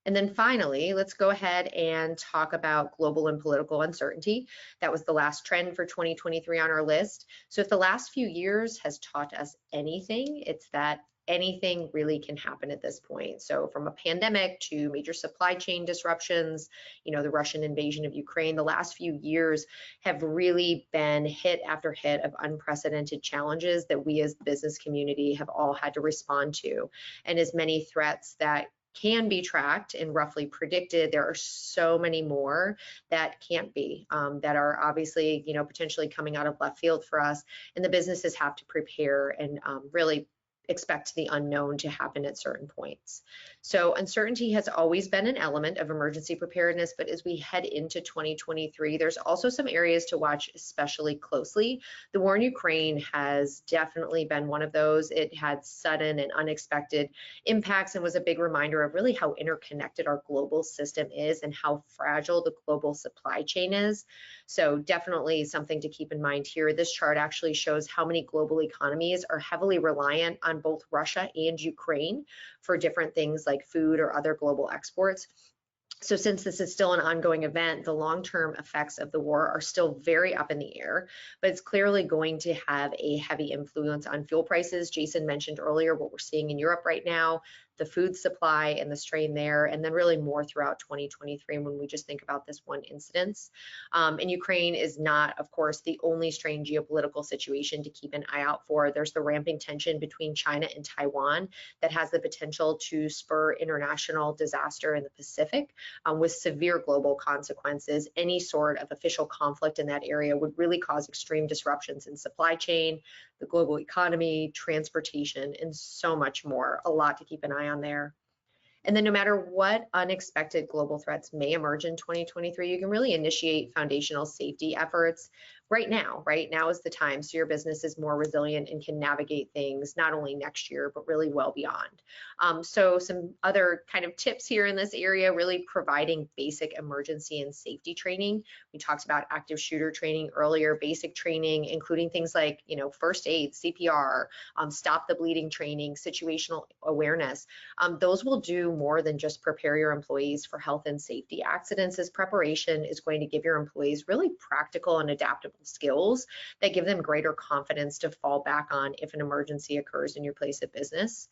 And then finally, let's go ahead and talk about global and political uncertainty. That was the last trend for 2023 on our list. So if the last few years has taught us anything, it's that anything really can happen at this point. So from a pandemic to major supply chain disruptions, the Russian invasion of Ukraine, the last few years have really been hit after hit of unprecedented challenges that we as the business community have all had to respond to. And as many threats that can be tracked and roughly predicted, there are so many more that can't be, that are obviously, potentially coming out of left field for us. And the businesses have to prepare and really expect the unknown to happen at certain points. So uncertainty has always been an element of emergency preparedness, but as we head into 2023, there's also some areas to watch especially closely. The war in Ukraine has definitely been one of those. It had sudden and unexpected impacts and was a big reminder of really how interconnected our global system is and how fragile the global supply chain is. So definitely something to keep in mind here. This chart actually shows how many global economies are heavily reliant on both Russia and Ukraine for different things like food or other global exports. So since this is still an ongoing event, the long-term effects of the war are still very up in the air, but it's clearly going to have a heavy influence on fuel prices. Jason mentioned earlier what we're seeing in Europe right now, the food supply and the strain there, and then really more throughout 2023 when we just think about this one incidence. And Ukraine is not, of course, the only strained geopolitical situation to keep an eye out for. There's the ramping tension between China and Taiwan that has the potential to spur international disaster in the Pacific with severe global consequences. Any sort of official conflict in that area would really cause extreme disruptions in supply chain, the global economy, transportation, and so much more. A lot to keep an eye on there. And then no matter what unexpected global threats may emerge in 2023, you can really initiate foundational safety efforts right now. Right now is the time so your business is more resilient and can navigate things not only next year, but really well beyond. So some other kind of tips here in this area, really providing basic emergency and safety training. We talked about active shooter training earlier, basic training, including things like, first aid, CPR, stop the bleeding training, situational awareness. Those will do more than just prepare your employees for health and safety accidents, as preparation is going to give your employees really practical and adaptable skills that give them greater confidence to fall back on if an emergency occurs in your place of business.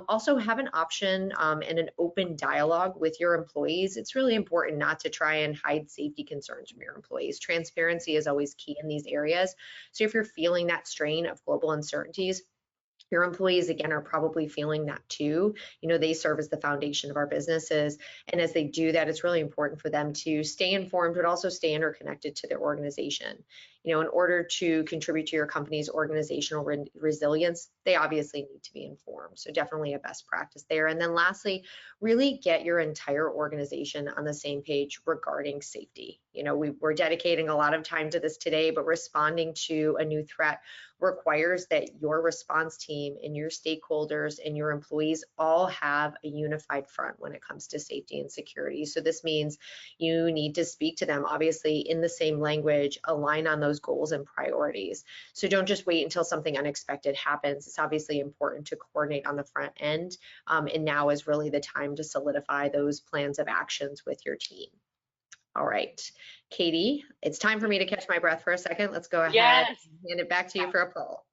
Also have an option and an open dialogue with your employees. It's really important not to try and hide safety concerns from your employees. Transparency is always key in these areas. So if you're feeling that strain of global uncertainties, your employees, again, are probably feeling that too. They serve as the foundation of our businesses. And as they do that, it's really important for them to stay informed, but also stay interconnected to their organization. In order to contribute to your company's organizational resilience, they obviously need to be informed. So definitely a best practice there. And then lastly, really get your entire organization on the same page regarding safety. We're dedicating a lot of time to this today, but responding to a new threat requires that your response team and your stakeholders and your employees all have a unified front when it comes to safety and security. So this means you need to speak to them, obviously, in the same language, align on those goals and priorities. So don't just wait until something unexpected happens. It's obviously important to coordinate on the front end, and now is really the time to solidify those plans of actions with your team. All right, Katie, it's time for me to catch my breath for a second. Let's go ahead and hand it back to you for a poll.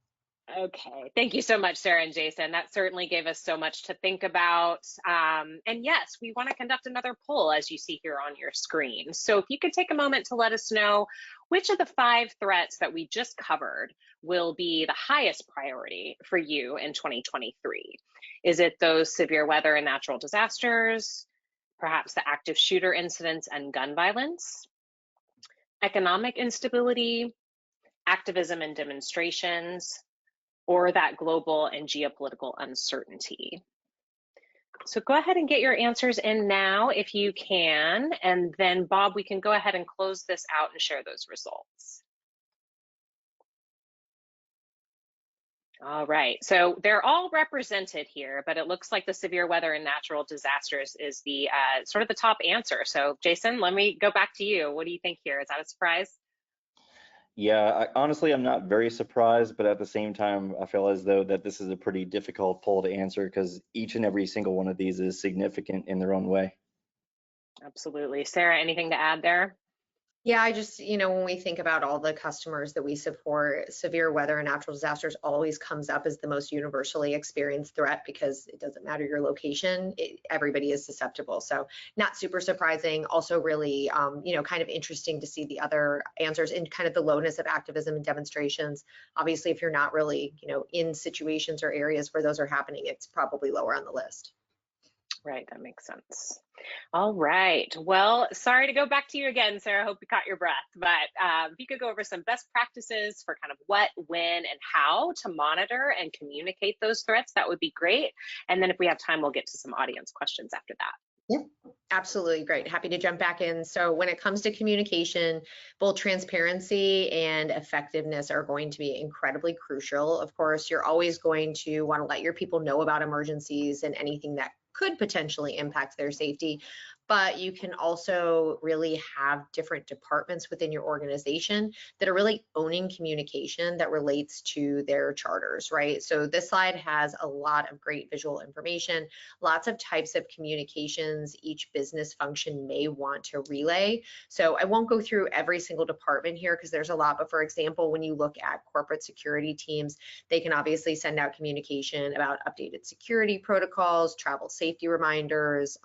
Okay, thank you so much, Sara and Jason. That certainly gave us so much to think about. And yes, we want to conduct another poll, as you see here on your screen. So if you could take a moment to let us know which of the 5 threats that we just covered will be the highest priority for you in 2023. Is it those severe weather and natural disasters? Perhaps the active shooter incidents and gun violence, economic instability, activism and demonstrations, or that global and geopolitical uncertainty? So go ahead and get your answers in now if you can, and then Bob, we can go ahead and close this out and share those results. All right, so they're all represented here, but it looks like the severe weather and natural disasters is the sort of the top answer. So Jason, let me go back to you. What do you think here? Is that a surprise? Yeah, honestly, I'm not very surprised, but at the same time, I feel as though that this is a pretty difficult poll to answer because each and every single one of these is significant in their own way. Absolutely. Sara, anything to add there? Yeah, I just, when we think about all the customers that we support, severe weather and natural disasters always comes up as the most universally experienced threat because it doesn't matter your location, everybody is susceptible. So not super surprising, also really, kind of interesting to see the other answers in kind of the lowness of activism and demonstrations. Obviously, if you're not really, in situations or areas where those are happening, it's probably lower on the list. Right, that makes sense. All right. Well, sorry to go back to you again, Sarah. Hope you caught your breath. But if you could go over some best practices for kind of what, when, and how to monitor and communicate those threats, that would be great. And then if we have time, we'll get to some audience questions after that. Yeah, absolutely. Great. Happy to jump back in. So when it comes to communication, both transparency and effectiveness are going to be incredibly crucial. Of course, you're always going to want to let your people know about emergencies and anything that could potentially impact their safety. But you can also really have different departments within your organization that are really owning communication that relates to their charters, right? So this slide has a lot of great visual information, lots of types of communications each business function may want to relay. So I won't go through every single department here because there's a lot, but for example, when you look at corporate security teams, they can obviously send out communication about updated security protocols, travel safety reminders,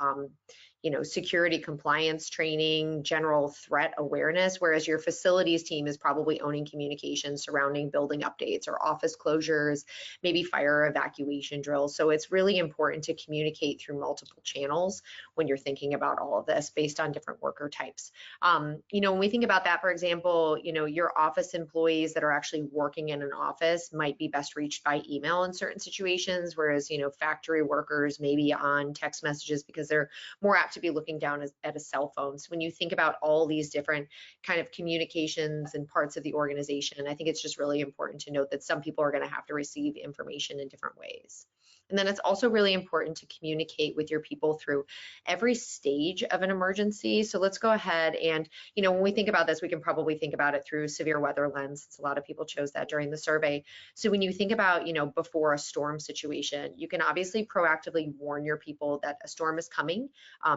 security compliance training, general threat awareness, whereas your facilities team is probably owning communication surrounding building updates or office closures, maybe fire evacuation drills. So it's really important to communicate through multiple channels when you're thinking about all of this based on different worker types. When we think about that, for example, your office employees that are actually working in an office might be best reached by email in certain situations, whereas, factory workers maybe on text messages because they're more apt to be looking down at a cell phone. So when you think about all these different kind of communications and parts of the organization, I think it's just really important to note that some people are going to have to receive information in different ways. And then it's also really important to communicate with your people through every stage of an emergency. So let's go ahead and, when we think about this, we can probably think about it through severe weather lens, since a lot of people chose that during the survey. So when you think about, before a storm situation, you can obviously proactively warn your people that a storm is coming,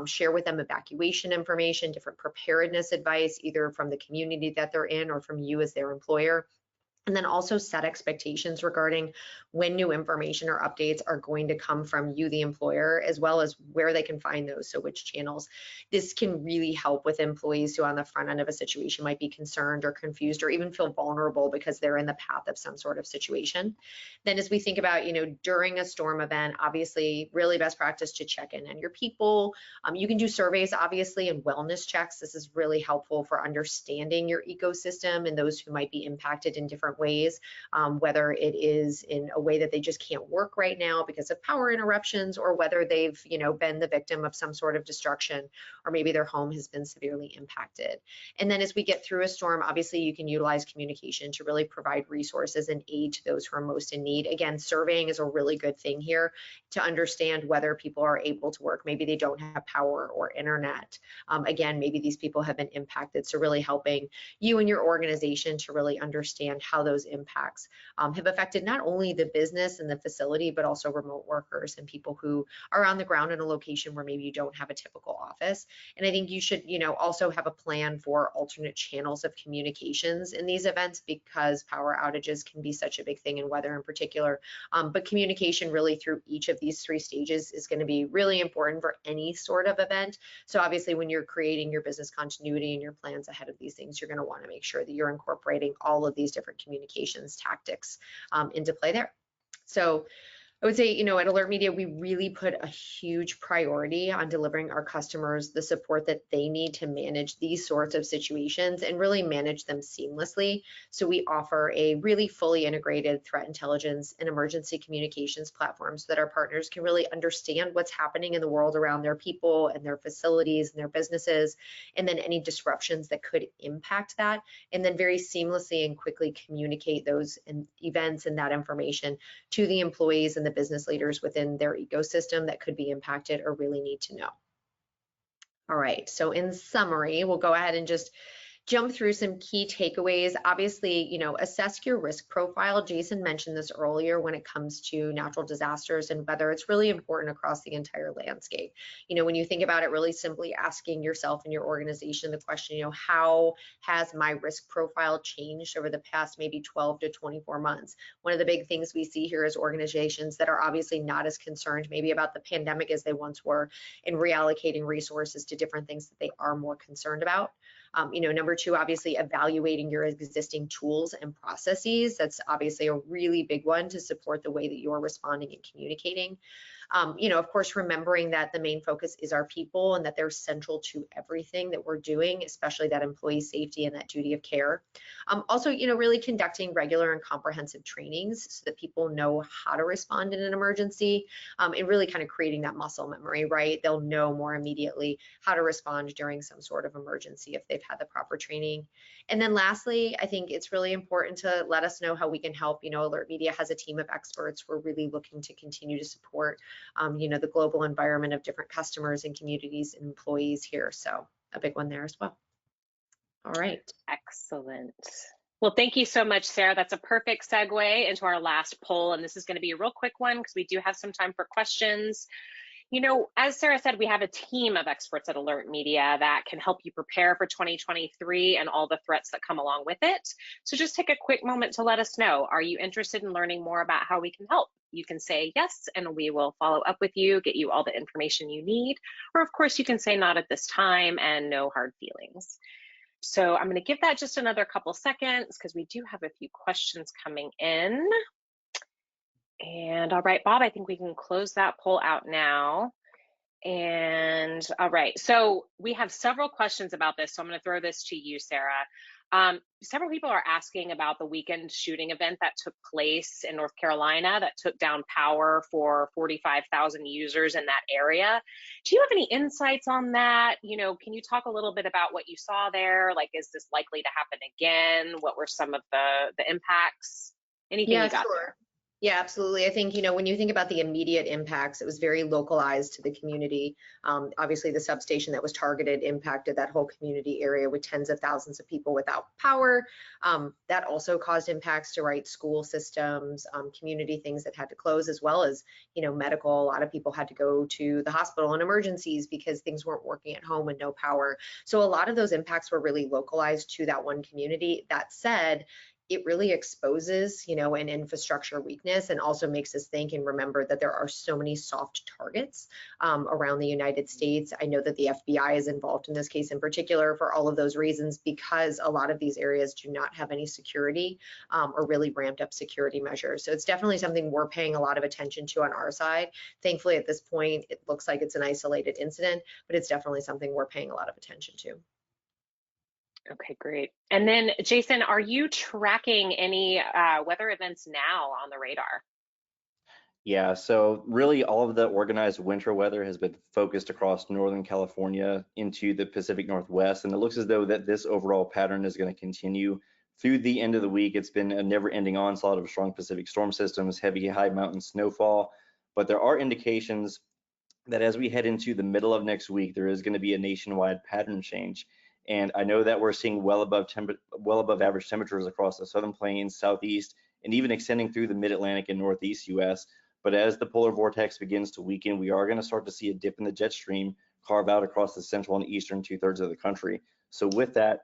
share with them evacuation information, different preparedness advice, either from the community that they're in or from you as their employer. And then also set expectations regarding when new information or updates are going to come from you, the employer, as well as where they can find those, so which channels. This can really help with employees who on the front end of a situation might be concerned or confused or even feel vulnerable because they're in the path of some sort of situation. Then as we think about, during a storm event, obviously really best practice to check in on your people. You can do surveys, obviously, and wellness checks. This is really helpful for understanding your ecosystem and those who might be impacted in different ways, whether it is in a way that they just can't work right now because of power interruptions, or whether they've been the victim of some sort of destruction, or maybe their home has been severely impacted. And then as we get through a storm, obviously you can utilize communication to really provide resources and aid to those who are most in need. Again, surveying is a really good thing here to understand whether people are able to work. Maybe they don't have power or internet. Again, maybe these people have been impacted. So really helping you and your organization to really understand how those impacts have affected not only the business and the facility, but also remote workers and people who are on the ground in a location where maybe you don't have a typical office. And I think you should, also have a plan for alternate channels of communications in these events, because power outages can be such a big thing in weather in particular. But communication really through each of these three stages is going to be really important for any sort of event. So obviously when you're creating your business continuity and your plans ahead of these things, you're going to want to make sure that you're incorporating all of these different communications tactics into play there. So I would say, at AlertMedia, we really put a huge priority on delivering our customers the support that they need to manage these sorts of situations and really manage them seamlessly. So we offer a really fully integrated threat intelligence and emergency communications platform so that our partners can really understand what's happening in the world around their people and their facilities and their businesses, and then any disruptions that could impact that, and then very seamlessly and quickly communicate those events and that information to the employees and the business leaders within their ecosystem that could be impacted or really need to know. All right, so in summary, we'll go ahead and just jump through some key takeaways. Obviously, assess your risk profile. Jason mentioned this earlier when it comes to natural disasters and weather. It's really important across the entire landscape. When you think about it, really simply asking yourself and your organization the question, how has my risk profile changed over the past maybe 12 to 24 months? One of the big things we see here is organizations that are obviously not as concerned maybe about the pandemic as they once were, and reallocating resources to different things that they are more concerned about. Number two, obviously evaluating your existing tools and processes. That's obviously a really big one to support the way that you're responding and communicating. Of course, remembering that the main focus is our people and that they're central to everything that we're doing, especially that employee safety and that duty of care. Also, really conducting regular and comprehensive trainings so that people know how to respond in an emergency, and really kind of creating that muscle memory, right? They'll know more immediately how to respond during some sort of emergency if they've had the proper training. And then lastly, I think it's really important to let us know how we can help. AlertMedia has a team of experts. We're really looking to continue to support, the global environment of different customers and communities and employees here. So a big one there as well. All right. Excellent. Well, thank you so much, Sara. That's a perfect segue into our last poll. And this is going to be a real quick one because we do have some time for questions. As Sara said, we have a team of experts at AlertMedia that can help you prepare for 2023 and all the threats that come along with it. So just take a quick moment to let us know. Are you interested in learning more about how we can help? You can say yes, and we will follow up with you, get you all the information you need. Or of course, you can say not at this time and no hard feelings. So I'm going to give that just another couple seconds because we do have a few questions coming in. And all right, Bob, I think we can close that poll out now. And all right, so we have several questions about this. So I'm going to throw this to you, Sara. Several people are asking about the weekend shooting event that took place in North Carolina that took down power for 45,000 users in that area. Do you have any insights on that? Can you talk a little bit about what you saw there? Like, is this likely to happen again? What were some of the impacts? Anything you got there? Yeah, absolutely. I think, when you think about the immediate impacts, it was very localized to the community. Obviously, the substation that was targeted impacted that whole community area with tens of thousands of people without power. That also caused impacts to school systems, community things that had to close, as well as, medical. A lot of people had to go to the hospital in emergencies because things weren't working at home and no power. So a lot of those impacts were really localized to that one community. That said, it really exposes, an infrastructure weakness, and also makes us think and remember that there are so many soft targets around the United States. I know that the FBI is involved in this case in particular for all of those reasons, because a lot of these areas do not have any security or really ramped up security measures. So it's definitely something we're paying a lot of attention to on our side. Thankfully, at this point, it looks like it's an isolated incident, but it's definitely something we're paying a lot of attention to. Okay, great. And then Jason, are you tracking any weather events now on the radar? Yeah, so really all of the organized winter weather has been focused across Northern California into the Pacific Northwest, and it looks as though that this overall pattern is going to continue through the end of the week. It's been a never-ending onslaught of strong Pacific storm systems, heavy high mountain snowfall, but there are indications that as we head into the middle of next week, there is going to be a nationwide pattern change. And I know that we're seeing well above average temperatures across the southern plains, southeast, and even extending through the mid-Atlantic and northeast US. But as the polar vortex begins to weaken, we are going to start to see a dip in the jet stream carve out across the central and eastern 2/3 of the country. So with that,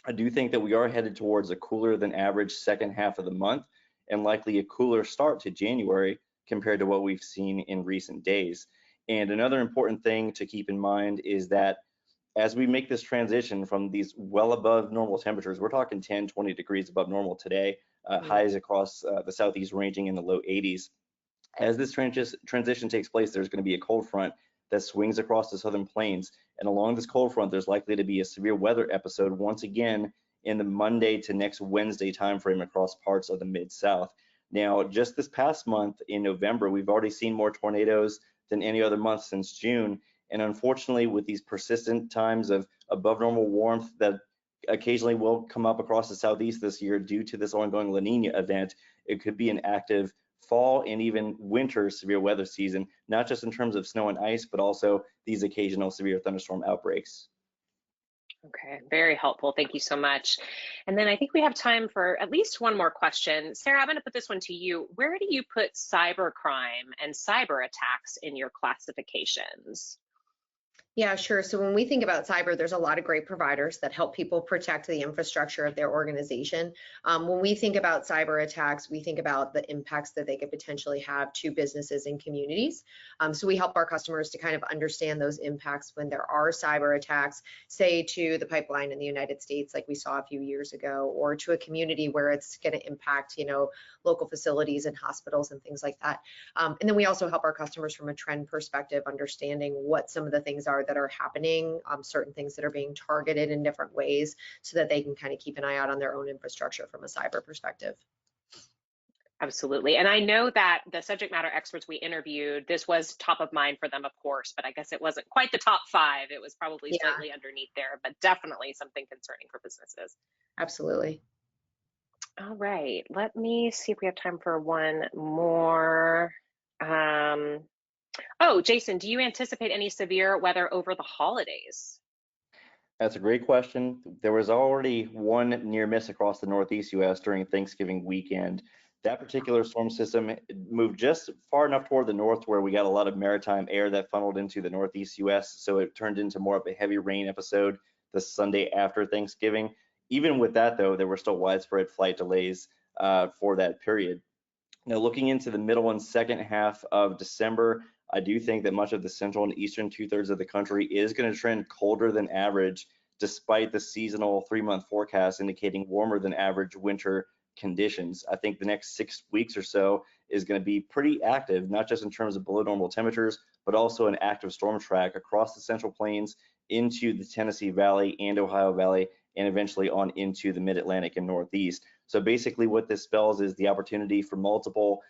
I do think that we are headed towards a cooler than average second half of the month, and likely a cooler start to January compared to what we've seen in recent days. And another important thing to keep in mind is that as we make this transition from these well above normal temperatures, we're talking 10, 20 degrees above normal today, highs across the southeast ranging in the low 80s. As this transition takes place, there's going to be a cold front that swings across the southern plains. And along this cold front, there's likely to be a severe weather episode once again in the Monday to next Wednesday timeframe across parts of the Mid-South. Now, just this past month in November, we've already seen more tornadoes than any other month since June. And unfortunately, with these persistent times of above normal warmth that occasionally will come up across the southeast this year due to this ongoing La Nina event, it could be an active fall and even winter severe weather season, not just in terms of snow and ice, but also these occasional severe thunderstorm outbreaks. Okay, very helpful. Thank you so much. And then I think we have time for at least one more question. Sara, I'm going to put this one to you. Where do you put cybercrime and cyber attacks in your classifications? Yeah, sure. So when we think about cyber, there's a lot of great providers that help people protect the infrastructure of their organization. When we think about cyber attacks, we think about the impacts that they could potentially have to businesses and communities. So we help our customers to kind of understand those impacts when there are cyber attacks, say to the pipeline in the United States, like we saw a few years ago, or to a community where it's going to impact, local facilities and hospitals and things like that. And then we also help our customers from a trend perspective, understanding what some of the things are that are happening, certain things that are being targeted in different ways so that they can kind of keep an eye out on their own infrastructure from a cyber perspective. Absolutely. And I know that the subject matter experts we interviewed, this was top of mind for them, of course, but I guess it wasn't quite the top 5. It was probably slightly underneath there, but definitely something concerning for businesses. Absolutely. All right, let me see if we have time for one more. Oh, Jason, do you anticipate any severe weather over the holidays? That's a great question. There was already one near miss across the Northeast US during Thanksgiving weekend. That particular storm system moved just far enough toward the north where we got a lot of maritime air that funneled into the Northeast US. So it turned into more of a heavy rain episode the Sunday after Thanksgiving. Even with that, though, there were still widespread flight delays for that period. Now, looking into the middle and second half of December, I do think that much of the central and eastern 2/3 of the country is going to trend colder than average, despite the seasonal 3-month forecast indicating warmer than average winter conditions. I think the next 6 weeks or so is going to be pretty active, not just in terms of below normal temperatures, but also an active storm track across the Central Plains into the Tennessee Valley and Ohio Valley, and eventually on into the Mid-Atlantic and Northeast. So basically what this spells is the opportunity for multiple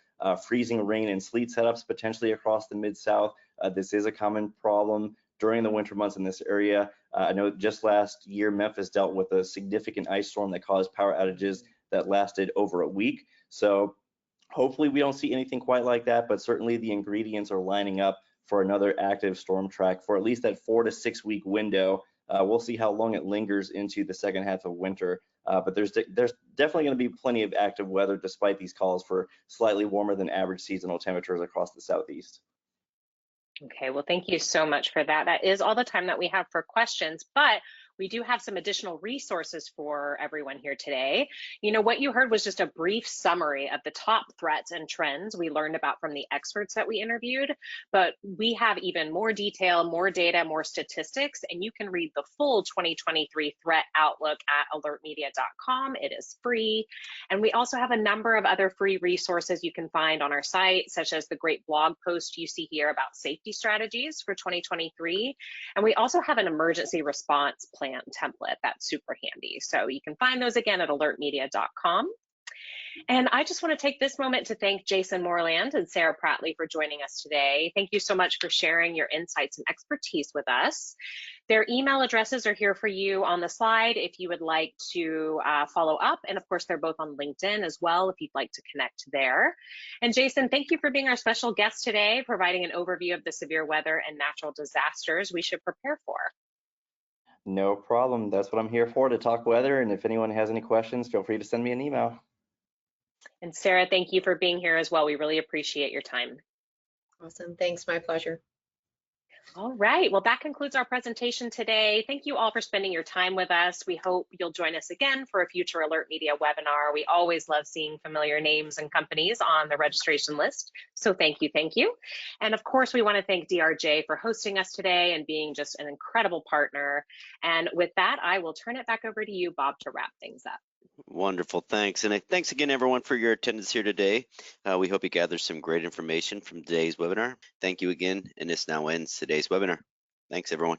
freezing rain and sleet setups potentially across the Mid-South. This is a common problem during the winter months in this area. I know just last year, Memphis dealt with a significant ice storm that caused power outages that lasted over a week. So hopefully we don't see anything quite like that, but certainly the ingredients are lining up for another active storm track for at least that 4 to 6 week window. We'll see how long it lingers into the second half of winter, but there's definitely going to be plenty of active weather despite these calls for slightly warmer than average seasonal temperatures across the Southeast. Okay, well, thank you so much for that. That is all the time that we have for questions, but we do have some additional resources for everyone here today. What you heard was just a brief summary of the top threats and trends we learned about from the experts that we interviewed, but we have even more detail, more data, more statistics, and you can read the full 2023 threat outlook at alertmedia.com. It is free. And we also have a number of other free resources you can find on our site, such as the great blog post you see here about safety strategies for 2023. And we also have an emergency response plan template that's super handy. So you can find those again at alertmedia.com. And I just want to take this moment to thank Jason Moreland and Sara Pratley for joining us today. Thank you so much for sharing your insights and expertise with us. Their email addresses are here for you on the slide if you would like to follow up. And of course, they're both on LinkedIn as well if you'd like to connect there. And Jason, thank you for being our special guest today, providing an overview of the severe weather and natural disasters we should prepare for. No problem. That's what I'm here for, to talk weather. And if anyone has any questions, feel free to send me an email. And Sara, thank you for being here as well. We really appreciate your time. Awesome. Thanks. My pleasure. All right. Well, that concludes our presentation today. Thank you all for spending your time with us. We hope you'll join us again for a future Alert Media webinar. We always love seeing familiar names and companies on the registration list. So thank you. Thank you. And of course, we want to thank DRJ for hosting us today and being just an incredible partner. And with that, I will turn it back over to you, Bob, to wrap things up. Wonderful, thanks. And thanks again, everyone, for your attendance here today. We hope you gathered some great information from today's webinar. Thank you again, and this now ends today's webinar. Thanks, everyone.